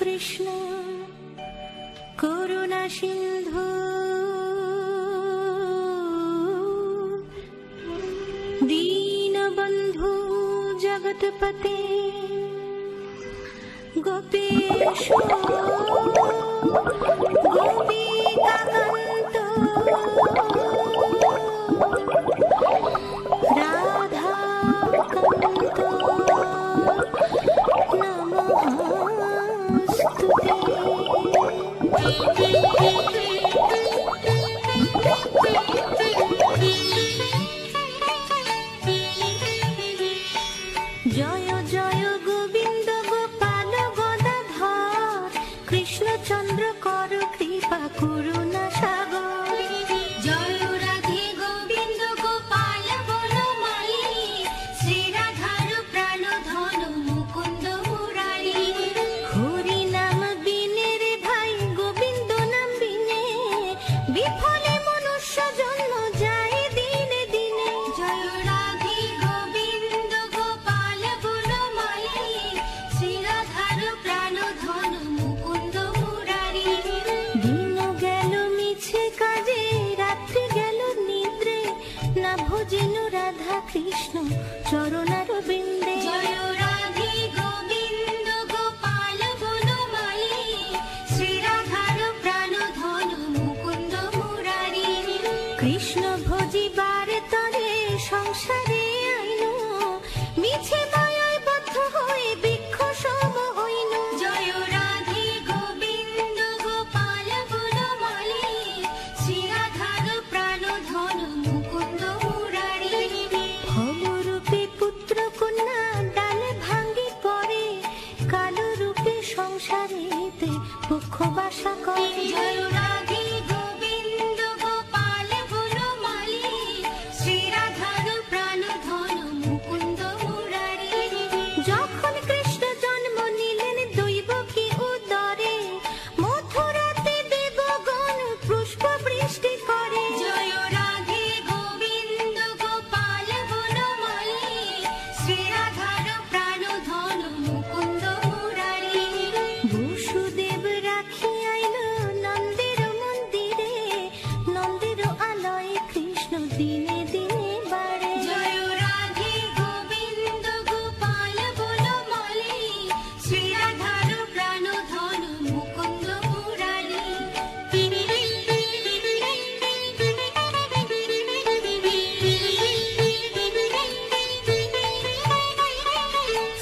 কৃষ্ণ করুণা সিন্ধু দীনবন্ধু জগৎপতে গোপেশ গোপিকাকান্ত রাধাকান্ত নমস্তুতে। জয় জয় গোবিন্দ গোপাল গদাধর কৃষ্ণচন্দ্র কর কৃপা করুণা সাগর। জয় রাধে গোবিন্দ গোপাল বনমালী শ্রী রাধার প্রাণ ধন মুকুন্দ মুরারি। হরি নাম বিনে রে ভাই গোবিন্দ নাম বিনে বিফলে মনুষ্য জন্ম যায় দিনে দিনে। জয় রাধে গোবিন্দ গোপাল বনমালী শ্রী রাধার প্রাণ ধন মুকুন্দ মুরারি। দিন গেল মিছে কাজে রাত্রি গেল নিদ্রে না ভজিল রাধা কৃষ্ণ চরণার বিন্দে। জয় রাধে গোবিন্দ গোপাল বনমালী শ্রী রাধার প্রাণ ধন মুকুন্দ মুরারি। কৃষ্ণ ভজিবার তরে সংসারে আইন মিছে মায়ায় বদ্ধ হয়ে বৃক্ষ সম হইল। জয় রাধে গোবিন্দ গোপাল বনমালী শ্রী রাধার প্রাণ ধন মুকুন্দ মুরারি। ফলরূপে পুত্র কন্যা ডাল ভাঙ্গি পড়ে কালো রূপে সংসারেতে মুখ্য বাসা করে। জয় রাধে গোবিন্দ গোপাল বনমালী শ্রী রাধার প্রাণ ধন মুকুন্দ মুরারি। যখন কৃষ্ণ জন্ম নিলেন দৈবকী উদরে মথুরাতে দেবগণ পুষ্প বৃষ্টি করে। জয় রাধে গোবিন্দ গোপাল বনমালী শ্রী রাধার প্রাণ ধন মুকুন্দ মুরারি। বসুদেব রাখি আইল নন্দের মন্দিরে নন্দের আলয়ে কৃষ্ণ দিনে দিনে বাড়ে। জয় রাধে গোবিন্দ গোপাল বনমালী শ্রী রাধার প্রাণ ধন মুকুন্দ মুরারি।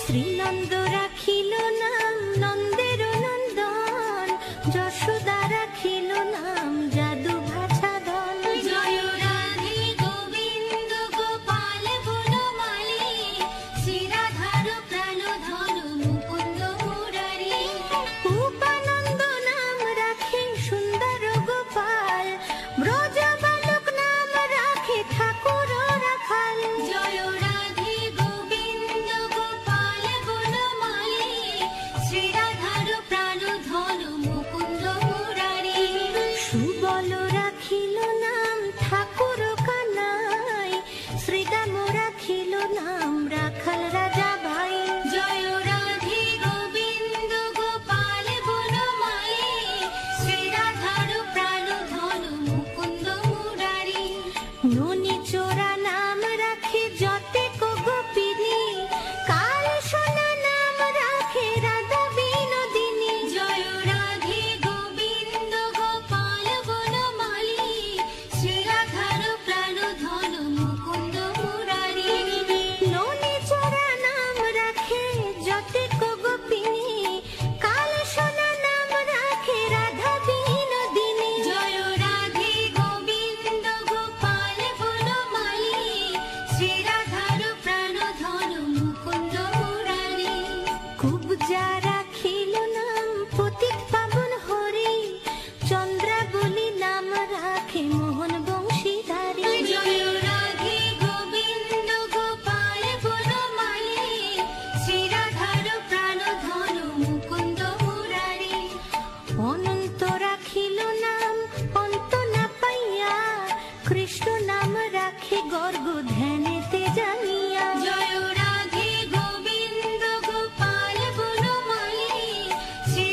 শ্রীনন্দ রাখিল নাম নন্দের নন্দন যশোদা রাখিল নাম যাদু ভাষাধন। জয় রাধে গোবিন্দ গোপাল বনমালী শ্রী রাধার প্রাণ ধন মুকুন্দ মুরারি। উপানন্দ নাম রাখে সুন্দর গোপাল ব্রজ বালক নাম রাখে ঠাকুর রাখাল। জয় রাধে গোবিন্দ গোপাল বনমালী শ্রী রাধার প্রাণ ধন মুকুন্দ মুরারি। সুবল রাখিল নাম ঠাকুর কানাই শ্রীদাম রাখিল নাম রাখাল রাজা ভাই। জয় রাধে গোবিন্দ গোপাল বনমালী শ্রী রাধার প্রাণ ধন মুকুন্দ মুরারি। ননি চোরা নাম রাখে যতেক গোপিনী কাল সোনা নাম রাখে রাধা বিনোদিনী। জয় রাধে গোবিন্দ গোপাল বনমালী শ্রী রাধার প্রাণ ধন মুকুন্দ মুরারি। ননি চোরা নাম রাখে যতেক গোপিনী কাল সোনা নাম রাখে রাধা বিনোদিনী। জয় রাধে গোবিন্দ গোপাল বনমালী শ্রী রাধার প্রাণ ধন মুকুন্দ মুরারি। কুবজা রাখিল নাম পতিত পাবন হরি চন্দ্রাবলী নাম রাখে মোহন বংশীধারী। জয় রাধে গোবিন্দ গোপাল বনমালী শ্রী রাধার প্রাণ ধন মুকুন্দ মুরারি। অনন্ত রাখিল নাম অন্ত না পাইয়া কৃষ্ণ নাম রাখে গর্গ ধ্যানেতে জানিয়া। জয় রাধে গোবিন্দ গোপাল বনমালী শ্রী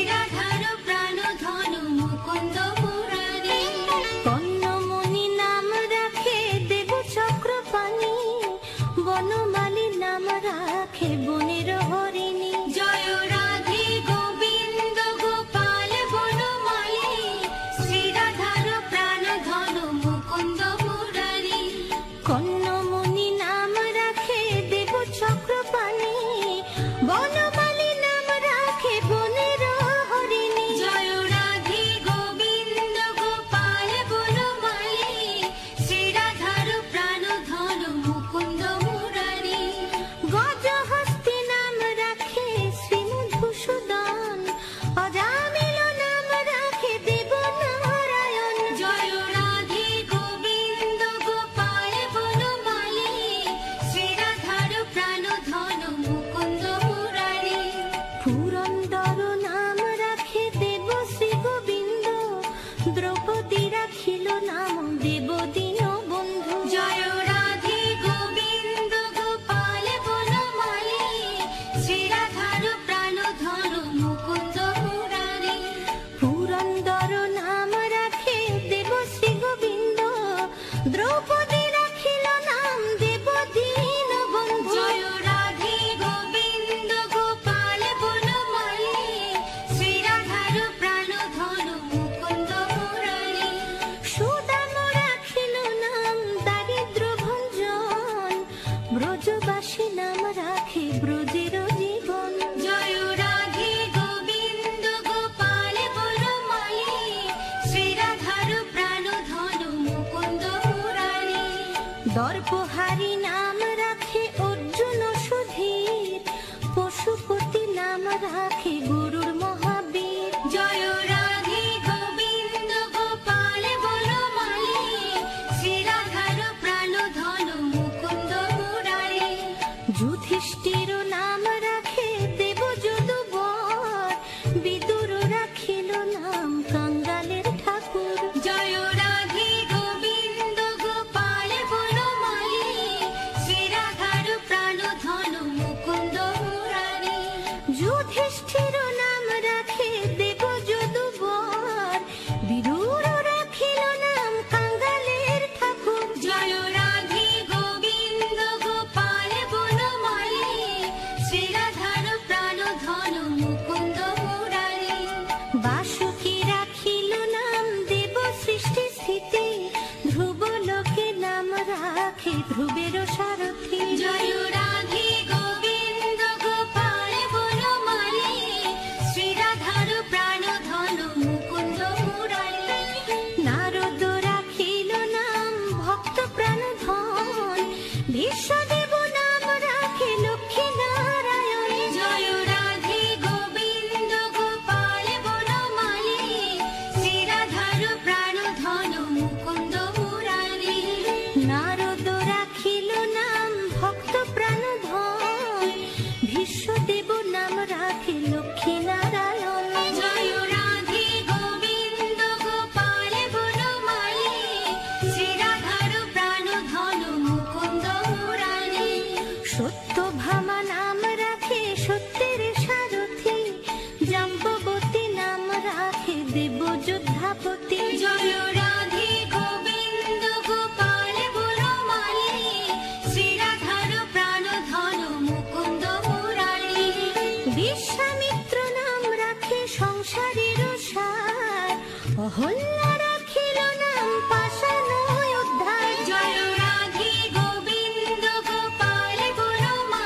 ব্রজবাসী নাম রাখে ব্রজের জীবন। জয় রাধে গোবিন্দ গোপাল বনমালী, শ্রীরাধার প্রাণ ধন মুকুন্দ মুরারি। দর্পহারি নাম রাখে অর্জুন সুধীর, পশুপতি নাম রাখে গরুর মহাবীর। জয় রাধে গোবিন্দ গোপাল বনমালী, শ্রীরাধার প্রাণ ধন মুকুন্দ মুরারি। যুধিষ্ঠির নাম রাখে দেবযদুবর, বিদুর রাখিল নাম কাঙ্গালের ঠাকুর। জয় রাধে গোবিন্দ গোপাল বনমালী, শ্রীরাধার প্রাণ ধন মুকুন্দ মুরারি। যুধিষ্ঠির নাম রাখে দেবযদুবর, বিদুর রাখিল নাম কাঙ্গালের ঠাকুর। জয় রাধে গোবিন্দ গোপাল বনমালী, শ্রীরাধার প্রাণ ধন মুকুন্দ মুরারি। বাসুকি রাখিল নাম দেব সৃষ্টি স্থিতি, ধ্রুব লোকে নাম রাখে ধ্রুবের সারথি। জয় রাধে গোবিন্দ গোপাল বনমালী, শ্রীরাধার প্রাণ ধন মুকুন্দ মুরারি। নারদ রাখিল নাম ভক্ত প্রাণ ধন, বিশ্বদেব নাম রাখে লক্ষ্মী নারায়ণ। জয় রাধে গোবিন্দ গোপাল বনমালী, শ্রীরাধার প্রাণ ধন মুকুন্দ মুরারি। নারদ রাখিল নাম ভক্ত প্রাণ ধন, বিশ্বদেব নাম রাখে লক্ষ্মী নারায়ণ। জয় রাধে গোবিন্দ গোপাল বনমালী, শ্রীরাধার প্রাণ ধন মুকুন্দ মুরারি। সত্যভামা নাম রাখে সত্যের সারথি, জাম্ববতী নাম রাখে দেব যোদ্ধাপতি। জয় রাধে গোবিন্দ গোপাল বনমালী, শ্রীরাধার প্রাণ ধন মুকুন্দ মুরারি। বিশ্বামিত্র নাম রাখে সংসারের সার, অহল্যা রাখিল নাম পাষাণ উদ্ধার। জয় রাধে গোবিন্দ গোপাল বনমালী,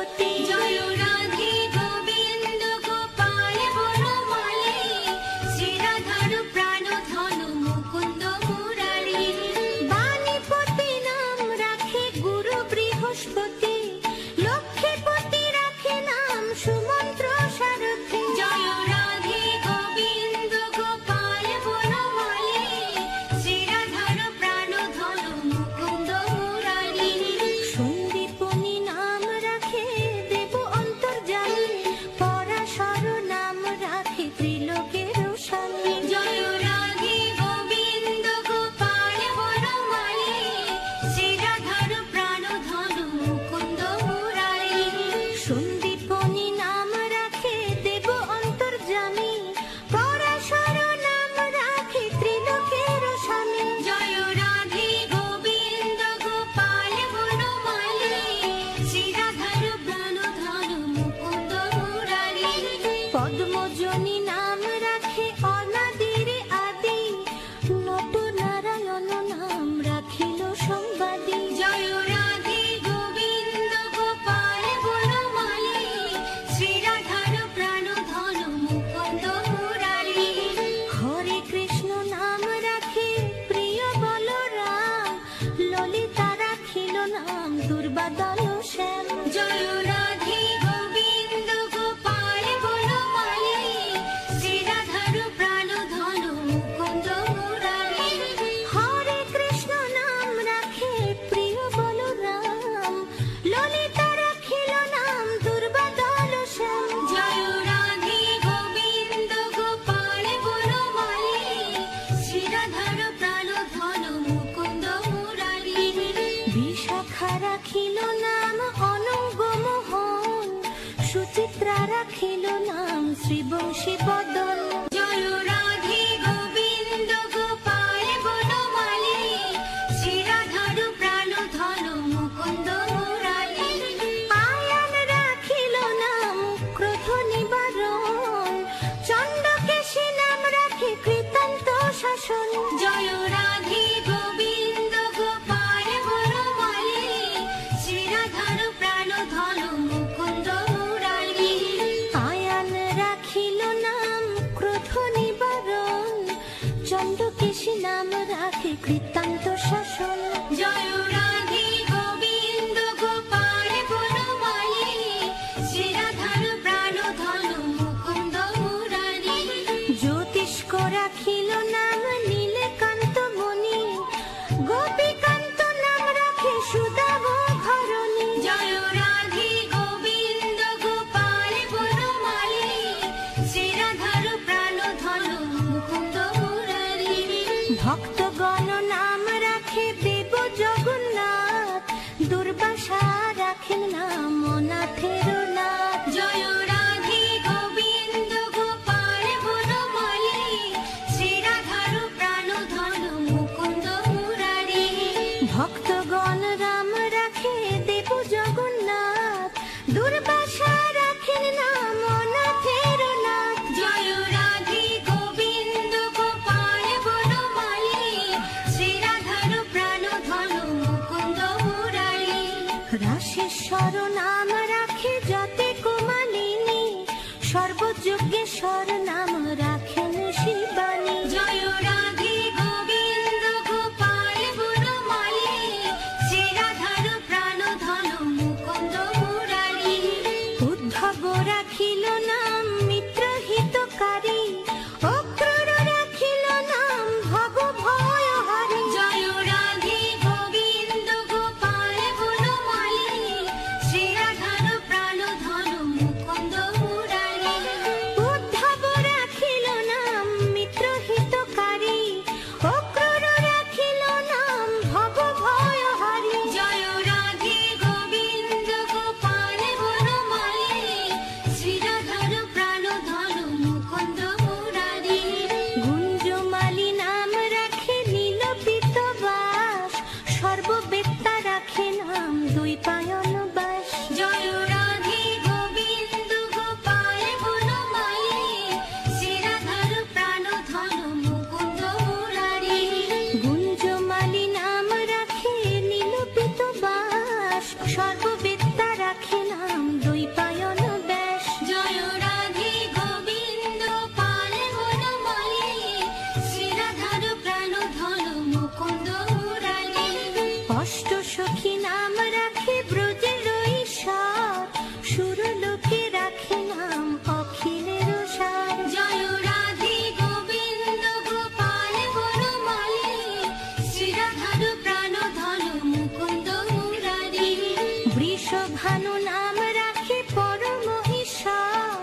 বিরহপতি। জয় রাধে গোবিন্দ গোপাল বনমালী, শ্রীরাধার প্রাণধন মুকুন্দ মুরারি। বাণীপতি নাম রাখে গুরু বৃহস্পতি, লক্ষ্মীপতি রাখে নাম সুমন্ত্র সারথি। জয় রাধে গোবিন্দ গোপাল বনমালী, শ্রীরাধার প্রাণধন মুকুন্দ মুরারি। সন্দীপনী নাম রাখে দেব অন্তর্যামী, পরাশর নাম রাখে ত্রিলোকের স্বামী। জয় রাধে গোবিন্দ গোপাল বনমালী, শ্রীরাধার প্রাণধন মুকুন্দ মুরারি। সন্দীপনী নাম রাখে দেব অন্তর্যামী, পরাশর নাম রাখে ত্রিলোকের স্বামী। জয় রাধে গোবিন্দ গোপাল বনমালী, শ্রীরাধার প্রাণধন মুকুন্দ মুরারি। পদ্মজনী নাম রাখে অনাদির আদি, নট নারায়ণ নাম রাখিল সংবাদী। জয় রাধে গোবিন্দ গোপাল বনমালী, শ্রীরাধার প্রাণধন মুকুন্দ মুরারি। হরে কৃষ্ণ নাম রাখে প্রিয় বলরাম, ললিতা রাখিল নাম দুর্বাদল শ্যাম। জয় রাধে গোবিন্দ গোপাল বনমালী, শ্রীরাধার প্রাণধন মুকুন্দ মুরারি। হরে কৃষ্ণ নাম রাখে প্রিয় বলরাম, ললিতা রাখিল নাম দুর্বাদল শ্যাম। জয় রাধে গোবিন্দ গোপাল বনমালী, শ্রীরাধার প্রাণধন মুকুন্দ মুরারি। বিশাখা রাখিল নাম অনঙ্গ মোহন, সুচিত্রা রাখিল নাম শ্রীবংশী বদন। জয় রাধে গোবিন্দ গোপাল বনমালী, শ্রীরাধার প্রাণধন মুকুন্দ মুরারি। আয়ান রাখিল নাম ক্রোধ নিবারণ, চণ্ডকেশী নাম রাখে কৃতান্ত শাসন। জয় রাধে গোবিন্দ গোপাল বনমালী, শ্রীরাধার প্রাণধন মুকুন্দ মুরারি। আয়ান রাখিল নাম ক্রোধ নিবারণ, চণ্ডকেশী নাম রাখে কৃতান্ত শাসন। জয় রাধে গোবিন্দ গোপাল বনমালী, শ্রীরাধার প্রাণধন মুকুন্দ মুরারি। জ্যোতিষ্ক রাখিল নাম নীলকান্ত মণি, গোপীকান্ত নাম রাখে সুদাম ঘরণী। জয় রাধে গোবিন্দ গোপাল বনমালী, শ্রীরাধার প্রাণধন মুকুন্দ মুরারি। ভক্তগণ নাম রাখে দেব জগন্নাথ, দুর্বাসা রাখেন নাম অনাথের নাথ। জয় রাধে গোবিন্দ গোপাল বনমালী, শ্রীরাধার প্রাণধন মুকুন্দ মুরারি। ভক্তগণ রাম রাখে দেব জগন্নাথ, দুর্বাসা রাখেন নাম অনাথের নাথ। জয় রাধে গোবিন্দ গোপাল বনমালী, শ্রীরাধার প্রাণধন মুকুন্দ মুরারি। রাশেশ্বর নাম রাখে যতে কুমালিনী, সর্বযজ্ঞেশ্বর নাম রাখেন শিবানী। জয় রাধে গোবিন্দ গোপাল বনমালী, শ্রীরাধার প্রাণধন মুকুন্দ মুরারি। উদ্ধব রাখিল নাম মিত্র হিতকারী, অক্রূর রাখিল নাম ভব ভয়হারী। জয় রাধে গোবিন্দ গোপাল বনমালী, শ্রীরাধার প্রাণধন মুকুন্দ মুরারি। উদ্ধব রাখিল নাম মিত্র ভানু নাম রাখে পরম ঈশ্বর,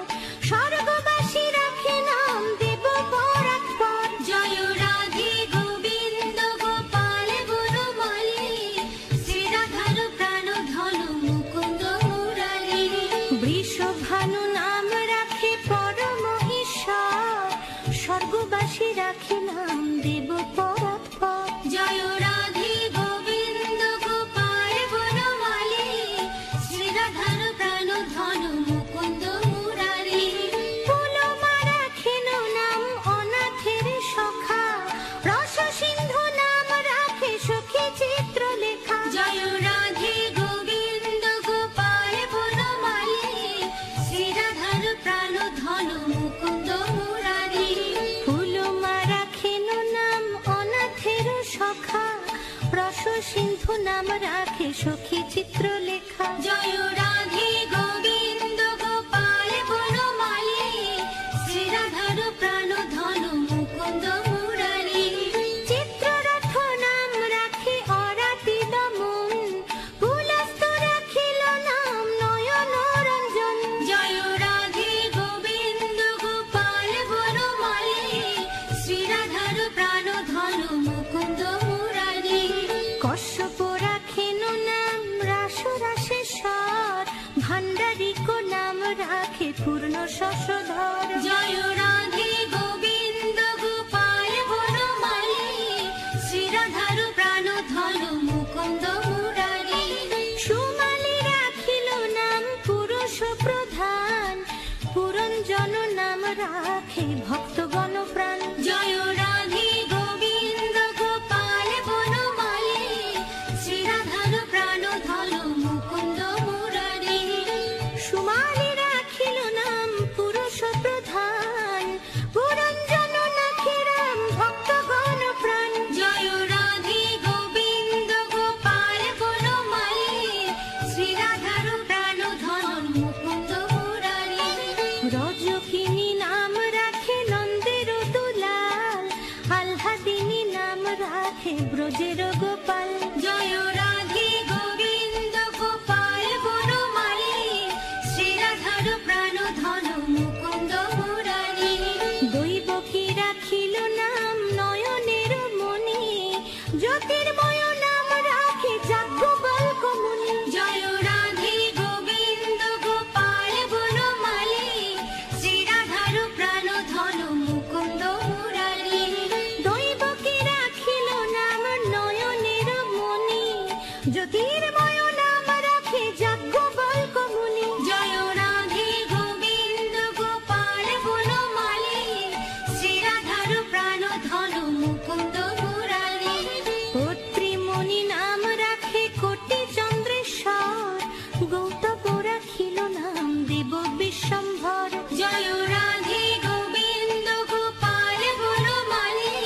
স্বর্গবাসী রাখে নাম দেব পরাৎপর। জয় রাধে গোবিন্দ গোপাল বনমালী, শ্রী রাধার প্রাণ ধন মুকুন্দ মুরারি। বৃষভানু নাম রাখে পরম ঈশ্বর, স্বর্গবাসী রাখে নাম দেব পরাৎপর। জয় রাধে গোবিন্দ গোপাল বনমালী, শ্রী রাধার প্রাণ ধন মুকুন্দ মুরারি। পুলমা রাখেন নাম অনাথের সখা, রস সিন্ধু নাম রাখে সখী চিত্রলেখা। জয় রাধে গোবিন্দ গোপাল বনমালী, শ্রী রাধার প্রাণ ধন মুকুন্দ মুরারি। পুলমা রাখেন নাম অনাথের সখা, রস সিন্ধু নাম রাখে সখী চিত্রলেখা। জয় রাধে গোবিন্দ গোপাল বনমালী, শ্রী রাধার প্রাণ ধন মুকুন্দ মুরারি। চিত্ররথ নাম রাখে অরাতি দমন, পুলস্ত রাখিল নাম নয়ন রঞ্জন। জয় রাধে গোবিন্দ গোপাল বনমালী, শ্রী রাধার প্রাণ ধন মুকুন্দ মুরারি। কশ্যপ রাখেন নাম রাসরাসেশ্বর, ভাণ্ডারিক নাম রাখে পূর্ণ শশধর। জয় রাধে গোবিন্দ গোপাল বনমালী, শ্রী রাধার প্রাণ ধন মুকুন্দ মুরারি। সুমালি রাখিল নাম পুরুষ প্রধান, পুরঞ্জন নাম রাখে ভক্তগণ প্রাণ। জয় রাধে গোবিন্দ গোপাল বনমালী, শ্রী রাধার প্রাণ ধন মুকুন্দ মুরারি। সুমালি রাখিল নাম পুরুষ প্রধান, পুরঞ্জন নাখে রাম ভক্তগণ প্রাণ। জয় রাধে গোবিন্দ গোপাল বনমালী, শ্রী রাধার প্রাণ ধন মুকুন্দ মুরারি। রজকিনী নাম রাখে নন্দের দুলাল, আহ্লাদিনী নাম রাখে ব্রজের গোপাল। জয় রাধে গোবিন্দ গোপাল বনমালী, শ্রী রাধার প্রাণ ধন মুকুন্দ মুরারি। দৈবকী রাখিল নাম নয়নের মণি, জ্যোতির্ময় নাম রাখে যাজ্ঞবল্ক্য মুনি। জয় রাধে গোবিন্দ গোপাল বনমালী, শ্রী রাধার প্রাণ ধন মুকুন্দ মুরারি। দৈবকী রাখিল নাম নয়নের মণি, জ্যোতির্ময় নাম রাখে যাজ্ঞবল্ক্য মুনি। জয় রাধে গোবিন্দ গোপাল বনমালী, শ্রী রাধার প্রাণ ধন মুকুন্দ মুরারি। অত্রিমণি নাম রাখে কোটি চন্দ্রেশ্বর, গৌতম রাখিল নাম দেব বিশ্বম্ভর। জয় রাধে গোবিন্দ গোপাল বনমালী,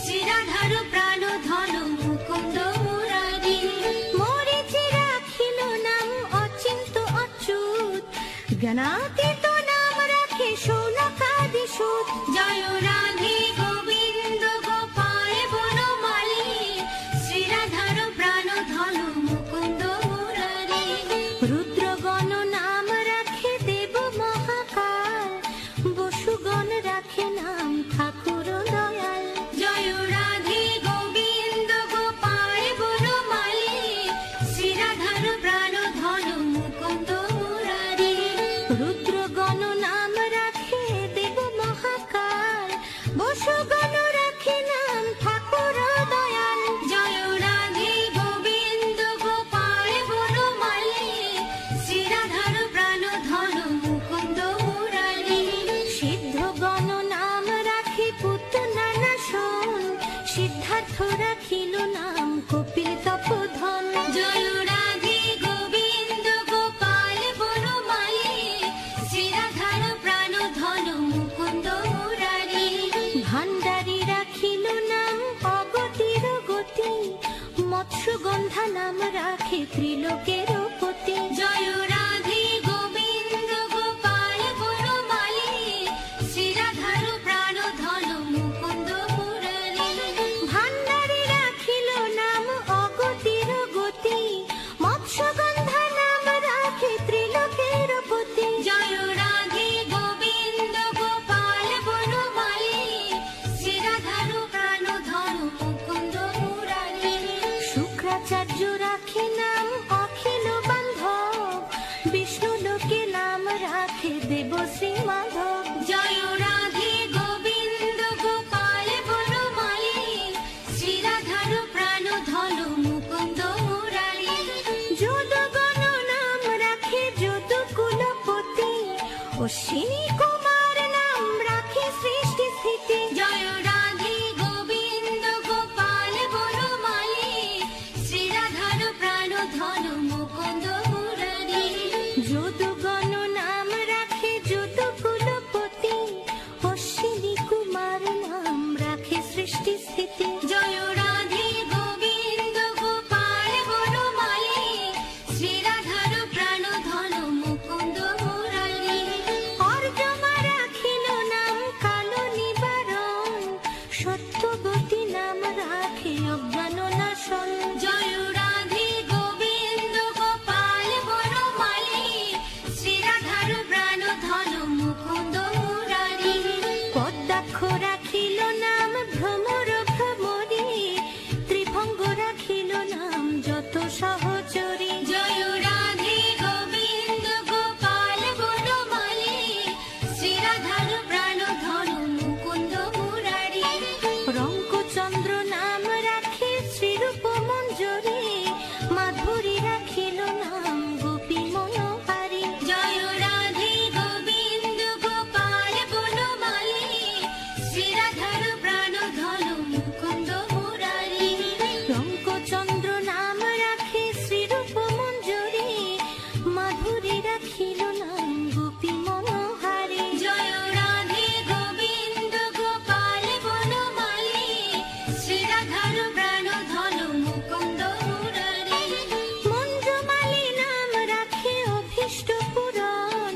শ্রী রাধার প্রাণ ধন মুকুন্দ মুরারি। মরিচি রাখিল নাম অচিন্ত অচ্যুত, জ্ঞানাতীত নাম রাখে শৌনকাদি সুত। জয় রাধে গোবিন্দ গোপাল বনমালী, শ্রী রাধার প্রাণ ধন মুকুন্দ মুরারি। রুদ্রগণ নাম রাখে দেব মহাকাল, বসুগণ রাখে নাম ঠাকুর দয়াল। জয় রাধে গোবিন্দ গোপাল বনমালী, শ্রী রাধার প্রাণ ধন মুকুন্দ মুরারি। রুদ্রগণ নাম রাখে দেব মহাকাল, বসুগণ রাখে নাম ঠাকুর দয়াল। জয় রাধে গোবিন্দ গোপাল বনমালী, অশ্বিনী কুমার নাম রাখে সৃষ্টি স্থিতি। জয় রাধে গোবিন্দ গোপাল বনমালী, শ্রীরাধার প্রাণ ধন মুকুন্দ মুরারি। যদুগণ নাম রাখে যদু কুলপতি, অশ্বিনী কুমার নাম রাখে সৃষ্টি স্থিতি। জয় রাধে গোবিন্দ গোপাল বনমালী, শ্রীরাধার প্রাণ ধন মুকুন্দ মুরারি। অর্জমা রাখিল নাম কালো নিবারণ, সত্যবতী নাম রাখে অজ্ঞান নাশন। জয় রাধে গোবিন্দ গোপাল বনমালী, শ্রীরাধার প্রাণ ধন মুকুন্দ মুরারি। পদ্মাক্ষ রাখিল নাম ভ্রমর ভ্রমরী, ত্রিভঙ্গ রাখিল নাম যত সহচরী। জয় রাধে গোবিন্দ গোপাল বনমালী, শ্রীরাধার প্রাণ ধন মুকুন্দ মুরারি। রঙ্কচন্দ্র নাম রাখে শ্রীরূপ মঞ্জরী, মাধুরী রাখিল নাম গোপী মনোহারী। জয় রাধে গোবিন্দ গোপাল বনমালী, শ্রীরাধার প্রাণ ধন মুকুন্দ মুরারি। রঙ্কচন্দ্র নাম রাখে শ্রীরূপ মঞ্জরী, মাধুরী রাখিল নাম গোপী মনোহারী। জয় রাধে গোবিন্দ গোপাল বনমালী, শ্রীরাধার প্রাণ ধন মুকুন্দ মুরারি। মঞ্জুমালী নাম রাখে অভীষ্ট পূরণ,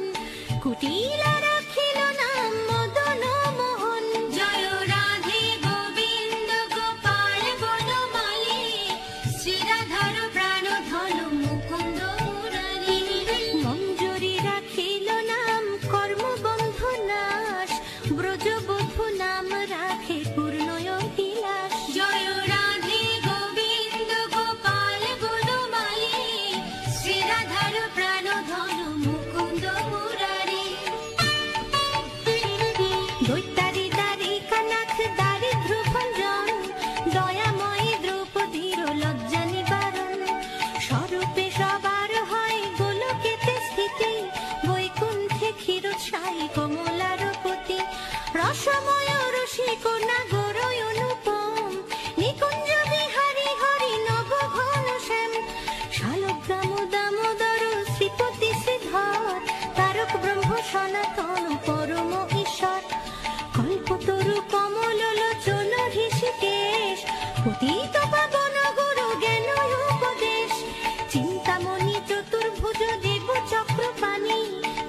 কুটিলা রাখিল নাম মদন মোহন। জয় রাধে গোবিন্দ গোপাল বনমালী, শ্রীরাধার প্রাণ ধন মুকুন্দ মুরারি। মঞ্জুরি রাখিল নাম কর্মবন্ধ নাশ, ব্রজবধূ নাম রাখে পূর্ণয় বিলাস। জয় রাধে গোবিন্দ গোপাল বনমালী, শ্রীরাধার প্রাণ ধন মুকুন্দ মুরারি। দৈত্যারি দ্বারিকা নাথ দারিদ্র ভঞ্জন, দয়াময়ী দ্রৌপদীর লজ্জা নিবারণ। স্বরূপে সবার হয় গোলকেতে স্থিতি, বৈকুণ্ঠে ক্ষীরোৎসাহী কমলার পতি। রসময় রসিক নাগর অনুপম, নিকুঞ্জ বিহারী হরি নব ঘন শ্যাম। শালগ্রাম দামোদর শ্রীপতি শ্রীধর, তারক ব্রহ্ম সনাতন পরম ঈশ্বর। কল্পতরু কমল লোচন ঋষিকেশ, পতিত পাবন গুরু জ্ঞান উপদেশ। চিন্তামণি চতুর্ভুজ দেব চক্রপাণি,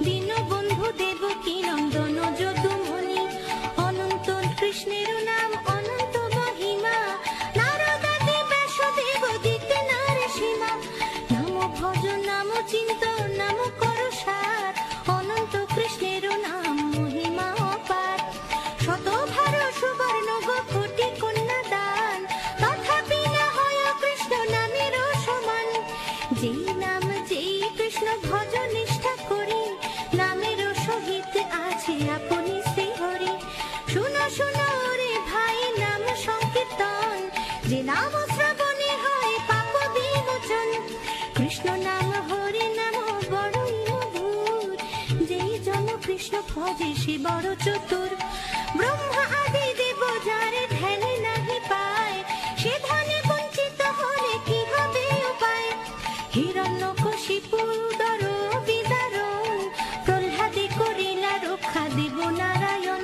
দীনবন্ধু দেবকী নন্দন যদুমণি। অনন্ত কৃষ্ণের নাম অনন্ত মহিমা, নারদাদি ব্যাসদেব দিতে নারে সীমা। নাম ভজ নাম চিন্ত নাম কর সার, অনন্ত কৃষ্ণের নাম মহিমা অপার। শতভার সুবর্ণ গো কোটি কন্যা দান, তথাপি না হয় কৃষ্ণ নামের সমান। যেই নাম যেই কৃষ্ণ ভজ নিষ্ঠা করি, নামের সহিত আছে আপনি শ্রীহরি। শুনো শুনো রে ভাই নাম সংকীর্তন, যে নাম শ্রবণে হয় পাপ বিমোচন। কৃষ্ণ নাম হরি নাম বড়ই মধুর, যেই জন কৃষ্ণ ভজে সে বড় চতুর। ব্রহ্মা আদি দেব যারে ধ্যানে নাহি পায়, সে ধ্যানে বঞ্চিত হলে কি হবে উপায়। হিরণ্যকশিপুর উদর বিদারণ, প্রহ্লাদে করিলা রক্ষা দেব নারায়ণ।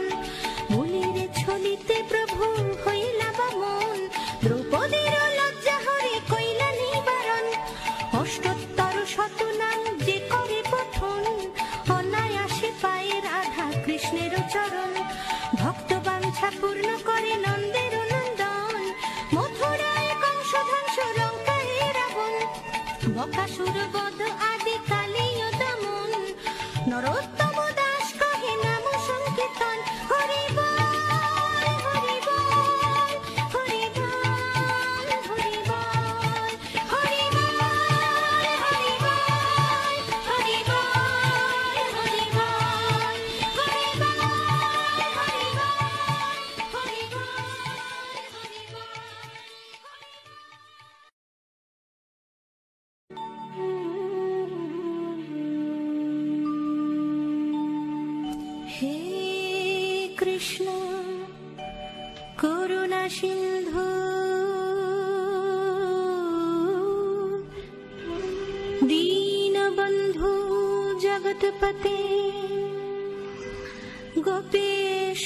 বলিরে ছলিতে প্রভু হইলা বামন, দ্রৌপদীর লজ্জা হরে কইলা নিবারণ। অষ্টোত্তর শত নাম যে করে পঠন, অনায়াসে পায়ে রাধা কৃষ্ণের চরণ। ভক্ত বাঞ্ছা পূর্ণ করে নন্দের নন্দন, মথুরায় কংস ধ্বংস লঙ্কায় রাবণ। বকাসুর বধ আদি কালীয় দমন, নরোত্তম দাস কহে নাম সংকীর্তন। হরি বল হরি বল হরি বল হরি বল হরি বল হরি বল হরি বল হরি বল হরি বল হরি বল হরি বল। কৃষ্ণ করুণা সিন্ধু দীনবন্ধু জগৎপতে গোপেশ